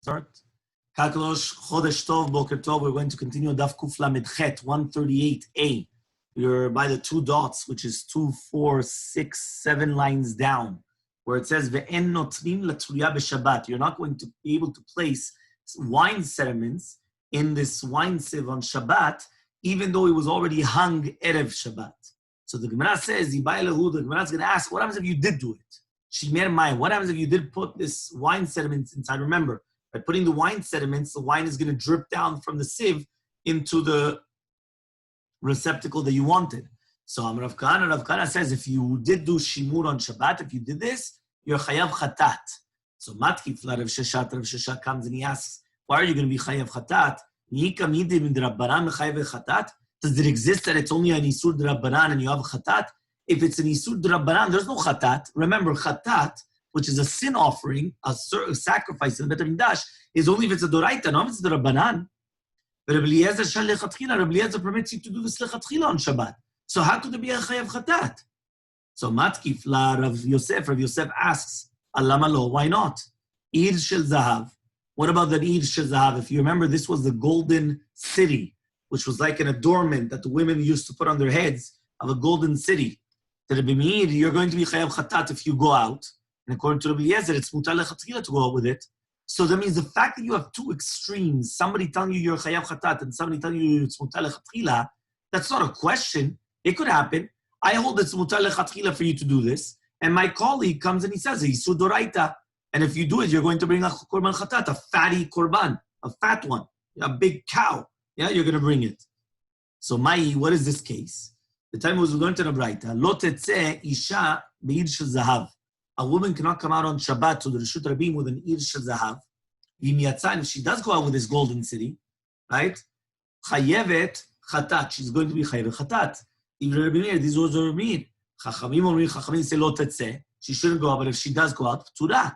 start. Kakalosh Chodesh Tov Boker Tov. We're going to continue on Daf Kuf Lamed Chet 138a. We're by the two dots, which is 2, 4, 6, 7 lines down, where it says Ve'en notrim latruya b'Shabbat. You're not going to be able to place wine sediments in this wine sieve on Shabbat, even though it was already hung erev Shabbat. So the Gemara says, the Gemara is going to ask, what happens if you did do it? Shimer Mai. What happens if you did put this wine sediments inside? Remember, by putting the wine sediments, the wine is going to drip down from the sieve into the receptacle that you wanted. So Rav Kahana says, if you did do shimur on Shabbat, if you did this, you're chayav chatat. So Matkif Rav Sheshat comes and he asks, why are you going to be chayav chatat? Does it exist that it's only an isur d'Rabbanan and you have chatat? If it's an isur d'Rabbanan, there's no chatat. Remember, chatat, which is a sin offering, a sacrifice in the Bet HaMikdash, is only if it's a doraita, not if it's the Rabbanan. But Rabbi Eliezer permits you to do this lechatchila on Shabbat. So how could there be a chayav chatat? So Matkif la Rav Yosef asks, Alama lo, why not? Ir shel zahav. What about that Ir shel zahav? If you remember, this was the golden city, which was like an adornment that the women used to put on their heads of a golden city. That Rabbi Meir, you're going to be chayav chatat if you go out. And according to Rabbi Eliezer, it's mutar lechatchila to go out with it. So that means the fact that you have two extremes, somebody telling you you're chayav chatat and somebody telling you it's mutar lechatchila, that's not a question. It could happen. I hold it's mutar lechatchila for you to do this, and my colleague comes and he says, Yisur doraita. And if you do it, you're going to bring a korban chatat, a fatty korban, a fat one, a big cow. Yeah, you're going to bring it. So, what is this case? The time was we learned in a braita. Lo tetzeh isha be'ir shel zahav. A woman cannot come out on Shabbat to the Reshut Rabim with an ir shel zahav. If she does go out with this golden city, right? Chayevet chatat. She's going to be chayevet chatat. Even Rabbi Meir, these words are Rabbi Meir. Chachamim say lo tetzeh. She shouldn't go out, but if she does go out, p'tura.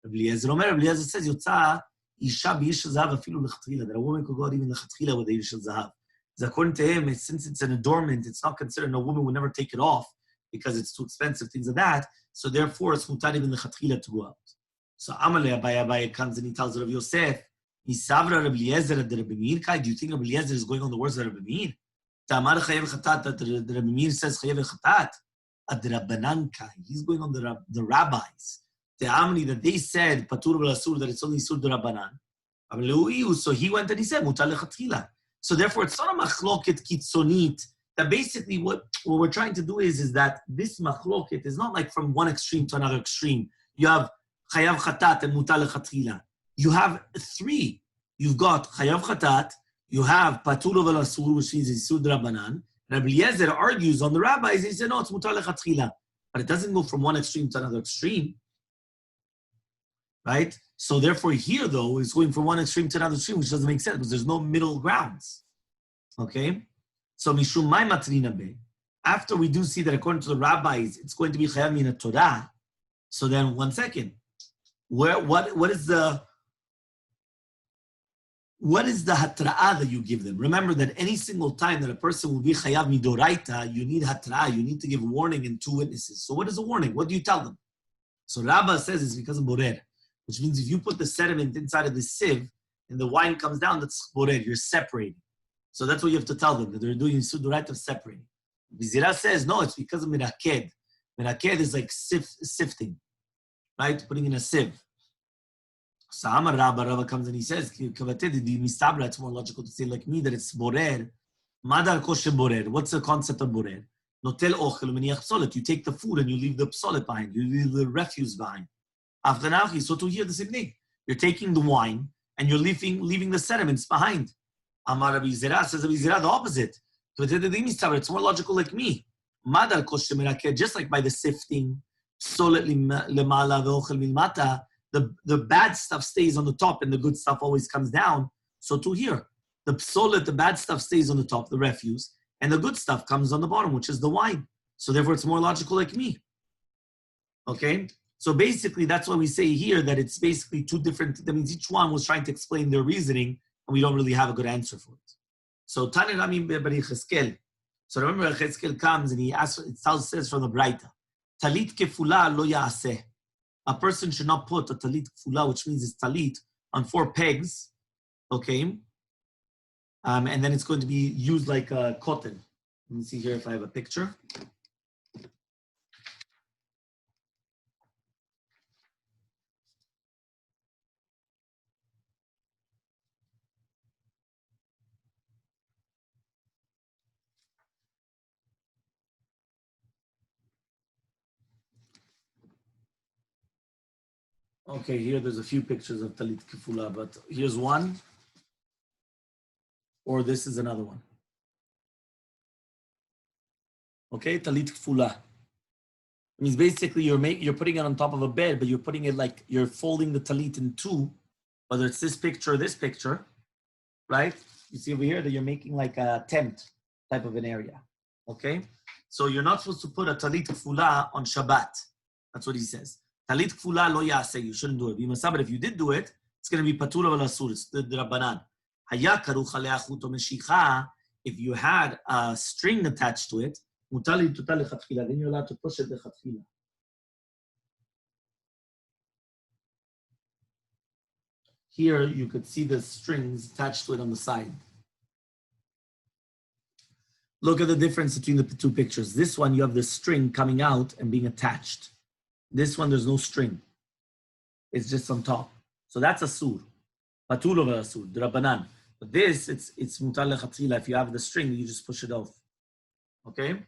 Rabbi Eliezer says, Yotza isha be'ir shel zahav afilu lechatchila. That a woman could go out even lechatchila with the ir shel zahav. Because according to him, since it's an adornment, it's not considered, a woman would never take it off because it's too expensive, things like that. So therefore, it's mutar even lechatchila to go out. So Amalei Abaye comes and he tells Rav Yosef, Misavra Rabbi Eliezer ad Rabbi Meir kai. Do you think Rabbi Eliezer is going on the words of Rabbi Meir? Ta'amar chayev chatat, that Rabbi Meir says chayev chatat. Ad Rabbanan kai. He's going on the rabbis. Te'amni, that they said patur v'lasur, that it's only sur de Rabbanan. So he went and he said mutar lechatchila. So therefore, it's not a machloket kitzonit. That basically what we're trying to do is that this machloket is not like from one extreme to another extreme. You have chayav chatat and mutar lechatchila. You have three. You've got chayav chatat. You have patur v'lasur, which means isur d'Rabbanan. Rabbi Eliezer argues on the rabbis. He said no, it's mutar lechatchila, but it doesn't go from one extreme to another extreme, right? So therefore, here though, it's going from one extreme to another extreme, which doesn't make sense because there's no middle grounds. Okay. So mishum mai matrina be. After we do see that according to the rabbis, it's going to be chayav min Torah. So then, 1 second, what is the hatra'ah that you give them? Remember that any single time that a person will be chayav midoraita, you need hatra'ah. You need to give warning and 2 witnesses. So what is the warning? What do you tell them? So Rabbah says it's because of borer, which means if you put the sediment inside of the sieve and the wine comes down, that's borer. You're separating. So that's what you have to tell them, that they're doing sudurat of separating. Bizira says, no, it's because of miraked. Miraked is like sifting, right? Putting in a sieve. So Amar Rabba comes and he says, it's more logical to say like me, that it's borer. Madar koshe borer. What's the concept of borer? Notel ochel meniach psolet. You take the food and you leave the psolet behind. You leave the refuse behind. After nachi, so to hear the same thing. You're taking the wine and you're leaving the sediments behind. Amar Rabbi Zera says Rabbi Zera the opposite. It's more logical like me. Madar koshe miraked, just like by the sifting, psolet lemala ve'ochel milmata, the bad stuff stays on the top and the good stuff always comes down. So to here, the psolet, the bad stuff stays on the top, the refuse, and the good stuff comes on the bottom, which is the wine. So therefore, it's more logical like me. Okay? So basically, that's why we say here that it's basically 2 different, that means each one was trying to explain their reasoning, and we don't really have a good answer for it. So Tani Ramim Bar Yecheskel. So remember, Yecheskel comes and he asks, it says from the Braita, Talit kefula lo ya'aseh. A person should not put a talit kefula, which means it's talit, on 4 pegs, okay? And then it's going to be used like a cotton. Let me see here if I have a picture. Okay, here there's a few pictures of talit kifula, but here's one, or this is another one. Okay, talit kifula. It means basically you're putting it on top of a bed, but you're putting it like you're folding the talit in two, whether it's this picture or this picture, right? You see over here that you're making like a tent type of an area, okay? So you're not supposed to put a talit kfula on Shabbat. That's what he says. Talit kfula lo yaseh, you shouldn't do it. But if you did do it, it's going to be patur al asur, it's the Rabbanan. Haya karuch alei achut o meshicha, if you had a string attached to it, then you're allowed to push it lechatchila. Here you could see the strings attached to it on the side. Look at the difference between the two pictures. This one, you have the string coming out and being attached. This one, there's no string. It's just on top. So that's asur. Patur over asur, the Rabbanan. But this, it's mutar lechatchila. If you have the string, you just push it off. Okay?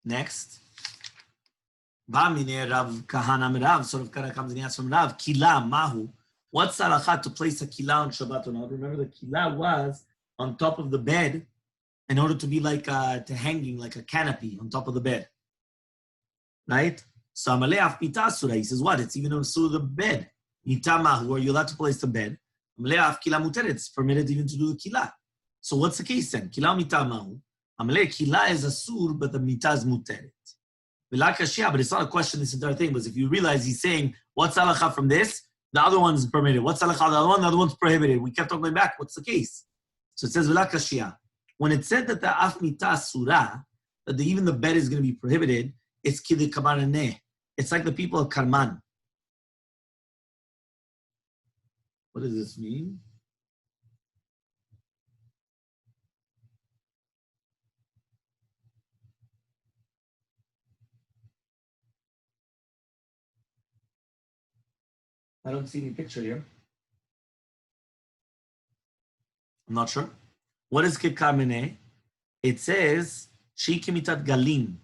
Next. Ba'mine Rav Kahana Rav, sort of comes and asks from Rav, Kila Mahu. What's halakha to place a kila on Shabbat or not? Remember, the kila was on top of the bed in order to be like to hanging, like a canopy on top of the bed. Right? So Amalei af mita asura. He says, what? It's even on the bed. Mita mahu, are you allowed to place the bed? Amalei af kila muteret. It's permitted even to do the kila. So what's the case then? Kila mita mahu. Amalei kila is asur, but the mita is muteret. But it's not a question, this entire thing, but if you realize he's saying, what's halakha from this? The other one's permitted. What's halakha? The other one's prohibited. We kept on going back. What's the case? So it says, when it said that the af mita surah, that even the bed is going to be prohibited, it's kidei kamaneh. It's like the people of Karman. What does this mean? I don't see any picture here. I'm not sure. What is kidei? It says, Shi kimitat galim.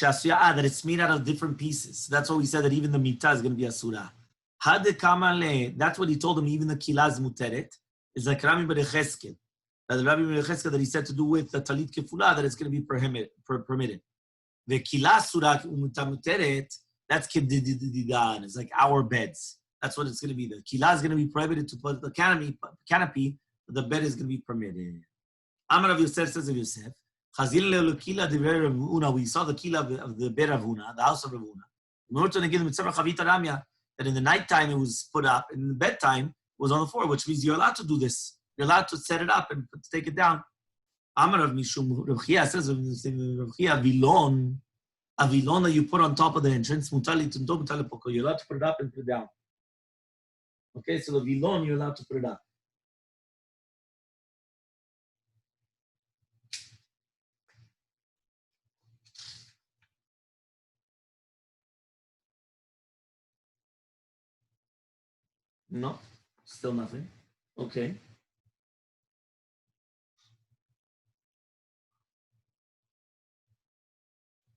That it's made out of different pieces. So that's why we said that even the mita is going to be asura. That's what he told him, even the kila is muteret. It's like Rabbi Berecheskel. That Rabbi Berecheskel that he said to do with the talit kefula, that it's going to be permitted. The kila asura muteret, that's kedididan. It's like our beds. That's what it's going to be. The kila is going to be prohibited to put the canopy, but the bed is going to be permitted. Amar of Yosef says of Yosef, we saw the kila of the bed of Huna, the house of Ravuna. That in the nighttime it was put up, and in the bedtime it was on the floor, which means you're allowed to do this. You're allowed to set it up and take it down. Amar of Mishum Rav Chia says of Rav Chia, avilon that you put on top of the entrance, you're allowed to put it up and put it down. Okay, so the vilon you're allowed to put it up. No, still nothing. Okay.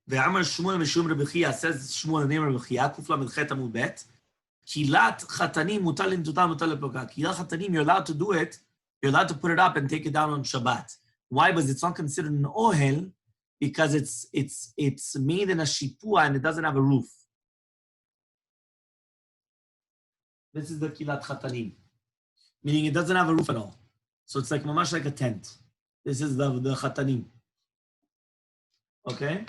Ve'amar Shmuel Mishum Rabbi Chia says Shmuel the name of Rabbi Chia Kufla Milchet Amud Bet Kilat Chatanim Mutalin Tutam Mutalin Ploka. Kilat Chatanim, you're allowed to do it. You're allowed to put it up and take it down on Shabbat. Why? Because it's not considered an ohel because it's made in a shipua and it doesn't have a roof. This is the Kilat Chatanim, meaning it doesn't have a roof at all. So it's like mamash like a tent. This is the Chatanim. Okay?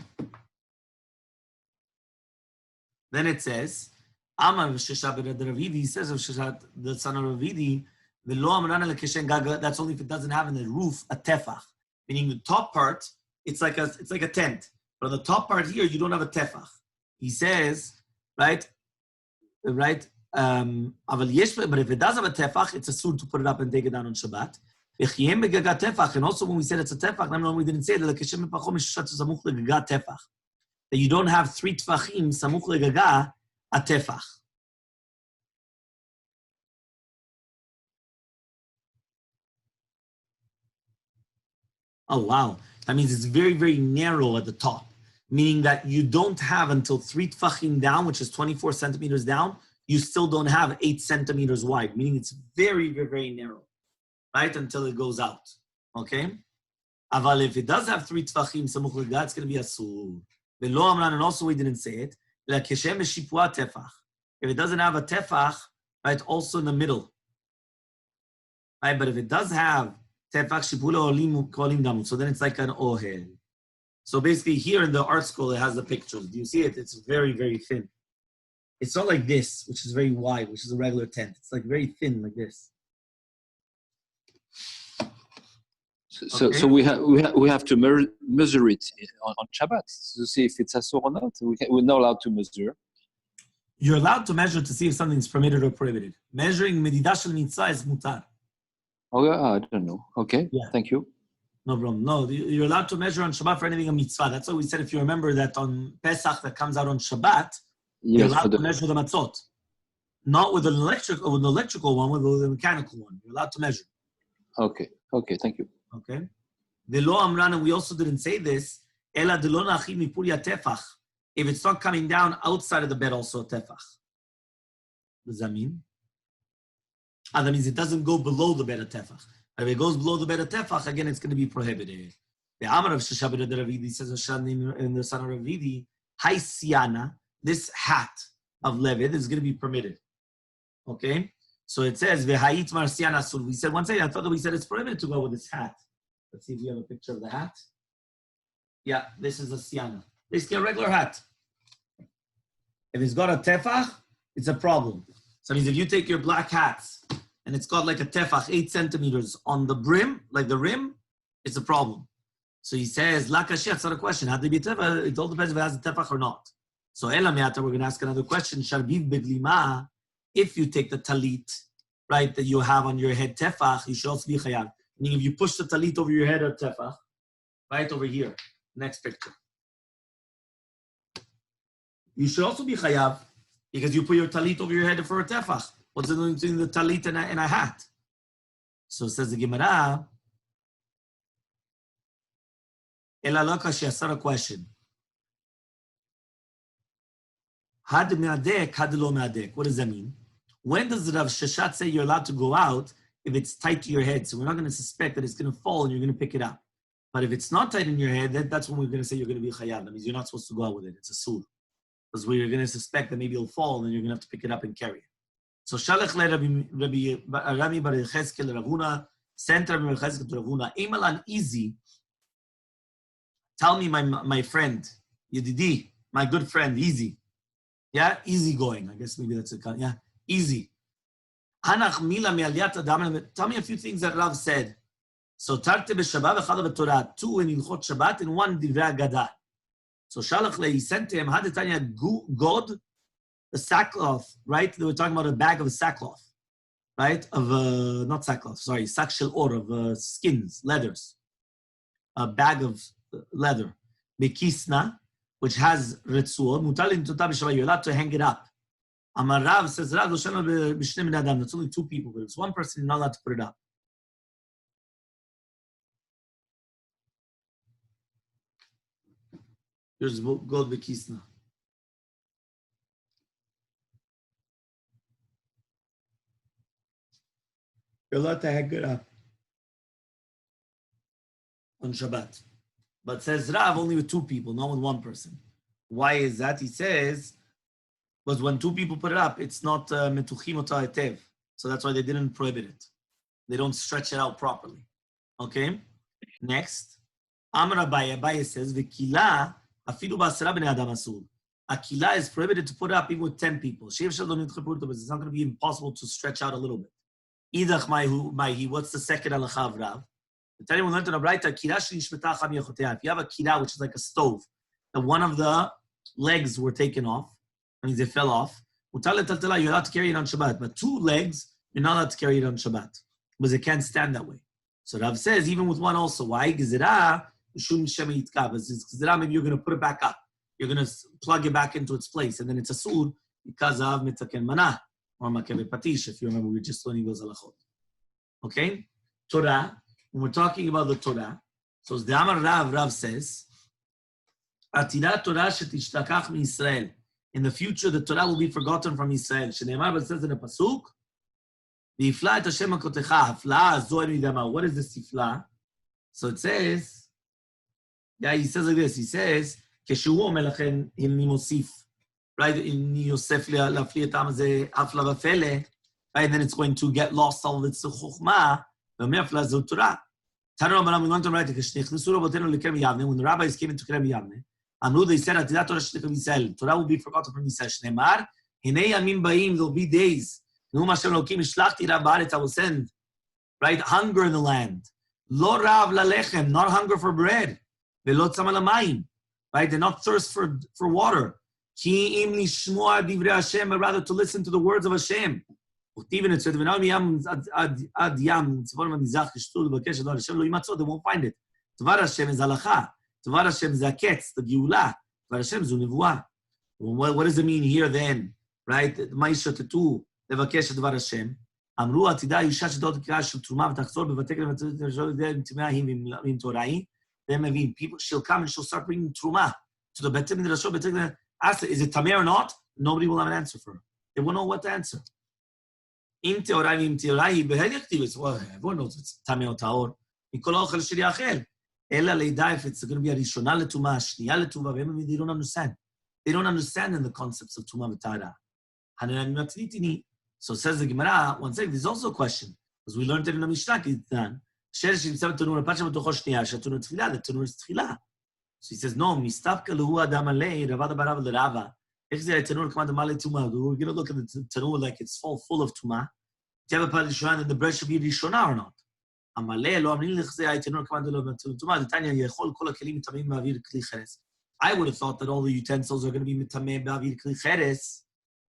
Then it says, Amar Shesha ben Ravidi, he says of Shesha, the son of Ravidi, that's only if it doesn't have in the roof a tefach, meaning the top part, it's like a tent. But on the top part here, you don't have a tefach. He says, right? But if it does have a tefach, it's asur to put it up and take it down on Shabbat. And also when we said it's a tefach, we didn't say that you don't have 3 tefachim samuch legaga a tefach. Oh, wow. That means it's very, very narrow at the top, meaning that you don't have until 3 tefachim down, which is 24 centimeters down, you still don't have 8 centimeters wide, meaning it's very, very, very narrow, right, until it goes out, okay? Aval, if it does have 3 tefachim, samuch legaga, it's going to be asur. V'lo amran, and also we didn't say it, keshem b'shipua tefach. If it doesn't have a tefach, right, also in the middle, right, but if it does have tefach shipula olim kolim damu. So then it's like an ohel. So basically here in the art school, it has the pictures. Do you see it? It's very, very thin. It's not like this, which is very wide, which is a regular tent. It's like very thin like this. So, okay. So we have to measure it on Shabbat to see if it's asur or not. We're not allowed to measure. You're allowed to measure to see if something is permitted or prohibited. Measuring medidah shel mitzvah is mutar. Oh, I don't know. Okay, yeah. Thank you. No problem. No, you're allowed to measure on Shabbat for anything a mitzvah. That's why we said if you remember that on Pesach that comes out on Shabbat, you're allowed to measure the matzot. Not with an electrical one, with a mechanical one. You're allowed to measure. Okay, thank you. Okay. V'lo amran, and we also didn't say this, ela de lo nachim mipurya tefach. If it's not coming down outside of the bed, also tefach. What does that mean? That means it doesn't go below the bed of tefach. If it goes below the bed of tefach, again, it's going to be prohibited. The Amar of Sheshabed Ravidi says in the son of Ravidi, Hai Siana, this hat of Levid is going to be permitted. Okay? So it says, V'hait mar siana sur. We said one second, I thought that we said it's prohibited to go with this hat. Let's see if we have a picture of the hat. Yeah, this is a siana. Basically a regular hat. If it's got a tefach, it's a problem. So that means if you take your black hats and it's got like a tefach, 8 centimeters on the brim, like the rim, it's a problem. So he says, La kashia, it's not a question. Had they be tefach? It all depends if it has a tefach or not. So ela me'ata, we're going to ask another question. Sharbiv beglima, if you take the talit, right, that you have on your head tefach, you should also be chayav. Meaning if you push the talit over your head or tefach, right over here, next picture. You should also be chayav because you put your talit over your head for a tefach. What's the difference between the talit and a hat? So says the Gemara, Ela lo kashia, it's not a question. Had me'adek, had lo me'adek. What does that mean? When does Rav Sheshat say you're allowed to go out if it's tight to your head? So we're not going to suspect that it's going to fall and you're going to pick it up. But if it's not tight in your head, that's when we're going to say you're going to be chayav. That means you're not supposed to go out with it. It's a sur. Because we're going to suspect that maybe it'll fall and then you're going to have to pick it up and carry it. So Shalach le Rabbi bar Yechezkel Ravuna, sent Rabbi Yechezkel to Ravuna, Emalan easy. Tell me, my friend, Yedidi, my good friend, easy. Yeah, easy going. I guess maybe that's a yeah, easy. Tell me a few things that Rav said. So Tarte b'Shabbat v'chada b'Torah, 2 in Ilchot Shabbat and 1 Divrei Agada. So Shalach le, he sent to him, Hadetanya God, the sackcloth, right? They were talking about a bag of sackcloth, right? Of not sackcloth, sorry, sak shel or, of skins, leathers. A bag of leather. Bekisna, which has ritzuot, mutalin tutab b'Shabbat, you're allowed to hang it up. Amar Rav says, Rav, that's only 2 people, but it's 1 person, you're not allowed to put it up. Here's gold bekisna. You're allowed to hang it up on Shabbat. But says Rav, only with 2 people, not with 1 person. Why is that? He says, because when 2 people put it up, it's not metuchim ota etev. So that's why they didn't prohibit it. They don't stretch it out properly. Okay? Next. Amar Abaye says, V'kila afilu b'asara b'nei adam asur. A kila is prohibited to put it up even with 10 people. But it's not going to be impossible to stretch out a little bit. Idach ma'hi, what's the second halacha of Rav? If you have a kila which is like a stove, that one of the legs were taken off. That means they fell off. You're allowed to carry it on Shabbat, but 2 legs, you're not allowed to carry it on Shabbat because it can't stand that way. So Rav says, even with one also, why? Gezerah, maybe you're going to put it back up. You're going to plug it back into its place, and then it's asur because of mitaken mana or makeve patish. If you remember, we were just learning those halachot. Okay, Torah. When we're talking about the Torah, so the Amar Rav says, "Atirat Torah shetishtachach miYisrael." In the future, the Torah will be forgotten from Israel. Shneimar, but it says in the pasuk, "V'ifla et Hashem hakotecha." Hafla zo en midama. What is this hafla? So it says, he says like this. He says, "Keshu omer lachem himni mosif." Right? In Yosef lafli etam ze hafla v'fele. Right? And then it's going to get lost all of its chokhmah. V'omer hafla zo Torah. Tanu Rabbanan, we learned already. K'shnichnesu rabotenu leKerem Yavne. When the rabbis came into Kerem Yavne, Amru, they said, Atidat Torah shetichah Yisrael. Torah will be forgotten from Yisrael. Shneimar, Hinei yamim ba'im, there'll be days. Ne'um Hashem Elokim shlachti rav ba'aretz, I will send, right, hunger in the land. Lo rav lalechem, not hunger for bread. Ve'lo tzama lamayim, right, they're not thirst for water. Ki im lishmoa divrei Hashem, but rather to listen to the words of Hashem. Uchtiv, and it said, V'nao miyam ad yam, tzivon ma'mizach, kishtu levakesh ador Hashem, lo yimatzot, they won't find it. Tvar Hashem is halacha. Tvar Hashem is aketz, the Geulah. Tvar Hashem is nevuah. What does it mean here then? Right? Ma'isha tetu, levakesh Tvar Hashem. Amru atida yisha shedot k'ah shel truma v'tachzor b'vatekel v'timah him torai. Then maybe people, she'll come and she'll start bringing truma to the betim midrashot. Betim, ask her, is it tameh or not? Nobody will have an answer for her. They won't know what to answer. Im teorai behediktiv. Well, everyone knows it's tameh or taor. Mikol ochel sheli achel. Ella leida, if it's going to be a rishona letuma, shniya letuma, they don't understand. They don't understand in the concepts of tuma v'tara. So says the Gemara, one second, there's also a question. Because we learned it in the Mishnah, the tanur is tefillah. So he says, no, mistapka lehu adam alei, ravada barav lerava. We're going to look at the tanur like it's full of tuma. Do you have a part of Rishonah that the bread should be Rishonah or not? I would have thought that all the utensils are going to be mitameh ba'avir kli cheres.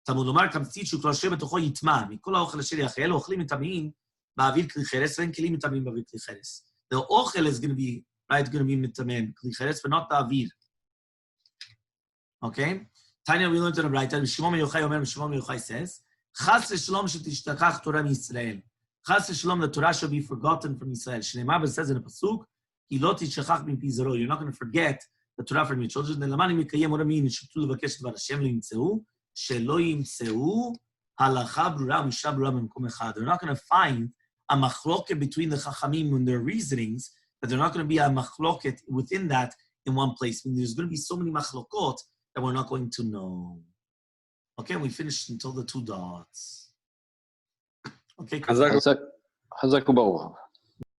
Talmud Lomar comes teach you klosheh betocho yitma. Mikol ha'ochel asher yachel ochlim mitamim ba'avir kli cheres ve'en kelim mitamim ba'avir kli cheres. The ochel is going to be mitameh kli cheres, but not ba'avir. Okay. Tanya, we learned in a writer. Shimon Yochai says, "Chas v'shalom shetishtachach Torah miYisrael." Chas v'shalom, the Torah shall be forgotten from Israel. Shneimar says in a pasuk, "Ki lo tishachach mimpi zaro." You're not going to forget the Torah from your children. Nelamani mikayem. What I mean is, shebtu levakesh dvar Hashem leimtzeu, shelo yimtzeu halacha brura u'mishnah brura b'mkom echad. They're not going to find a machloket between the chachamim in their reasonings, but they're not going to be a machloket within that in one place. I mean, there's going to be so many machlokot that we're not going to know. Okay, we finished until the 2 dots. Okay. Hazak Baruch.